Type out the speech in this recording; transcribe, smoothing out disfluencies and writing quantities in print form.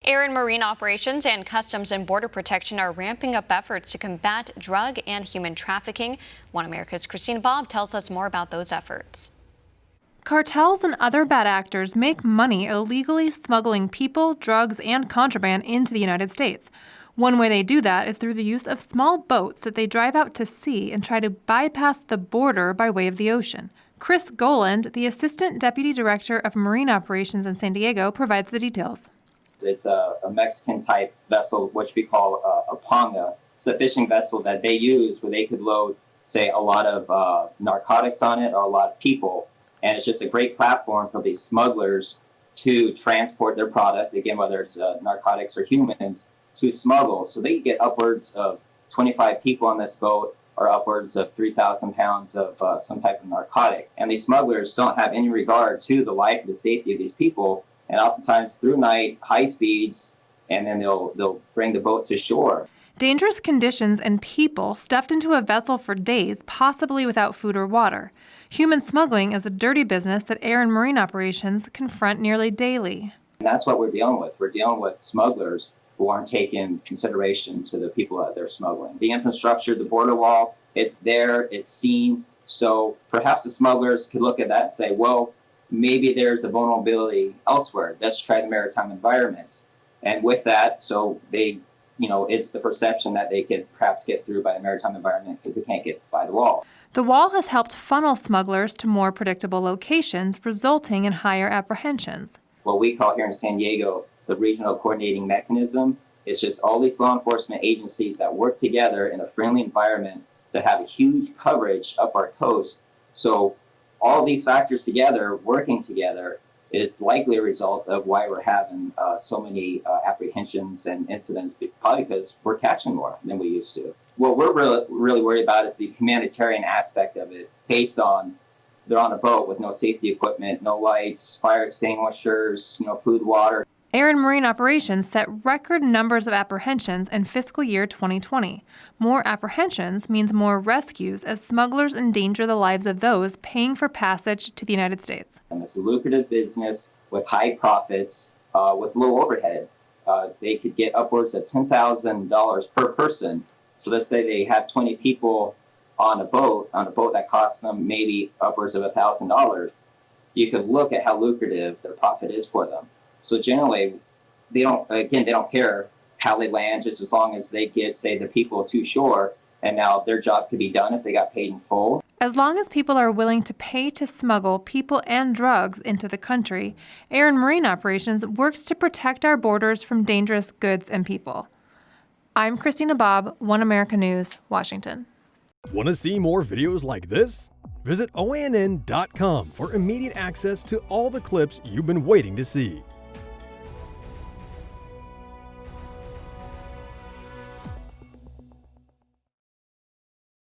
Air and Marine Operations and Customs and Border Protection are ramping up efforts to combat drug and human trafficking. One America's Christina Bobb tells us more about those efforts. Cartels and other bad actors make money illegally smuggling people, drugs, and contraband into the United States. One way they do that is through the use of small boats that they drive out to sea and try to bypass the border by way of the ocean. Chris Goland, the Assistant Deputy Director of Marine Operations in San Diego, provides the details. It's a Mexican-type vessel, which we call a panga. It's a fishing vessel that they use where they could load, say, a lot of narcotics on it or a lot of people. And it's just a great platform for these smugglers to transport their product, again, whether it's narcotics or humans, to smuggle. So they get upwards of 25 people on this boat or upwards of 3,000 pounds of some type of narcotic. And these smugglers don't have any regard to the life and the safety of these people. And oftentimes through night, high speeds, and then they'll bring the boat to shore. Dangerous conditions and people stuffed into a vessel for days, possibly without food or water. Human smuggling is a dirty business that Air and Marine Operations confront nearly daily. And that's what we're dealing with. We're dealing with smugglers who aren't taking consideration to the people that they're smuggling. The infrastructure, the border wall, it's there, it's seen. So perhaps the smugglers could look at that and say, well, maybe there's a vulnerability elsewhere. Let's try the maritime environment. And with that, so they, it's the perception that they could perhaps get through by the maritime environment because they can't get by the wall. The wall has helped funnel smugglers to more predictable locations, resulting in higher apprehensions. What we call here in San Diego the regional coordinating mechanism. It's just all these law enforcement agencies that work together in a friendly environment to have a huge coverage up our coast. So all these factors together, working together, is likely a result of why we're having so many apprehensions and incidents, probably because we're catching more than we used to. What we're really worried about is the humanitarian aspect of it, based on they're on a boat with no safety equipment, no lights, fire extinguishers, food, water. Air and Marine Operations set record numbers of apprehensions in fiscal year 2020. More apprehensions means more rescues as smugglers endanger the lives of those paying for passage to the United States. And it's a lucrative business with high profits, with low overhead. They could get upwards of $10,000 per person. So let's say they have 20 people on a boat that costs them maybe upwards of $1,000. You could look at how lucrative their profit is for them. So generally, they don't care how they land, just as long as they get, say, the people to shore, and now their job could be done if they got paid in full. As long as people are willing to pay to smuggle people and drugs into the country, Air and Marine Operations works to protect our borders from dangerous goods and people. I'm Christina Bobb, One America News, Washington. Want to see more videos like this? Visit OANN.com for immediate access to all the clips you've been waiting to see.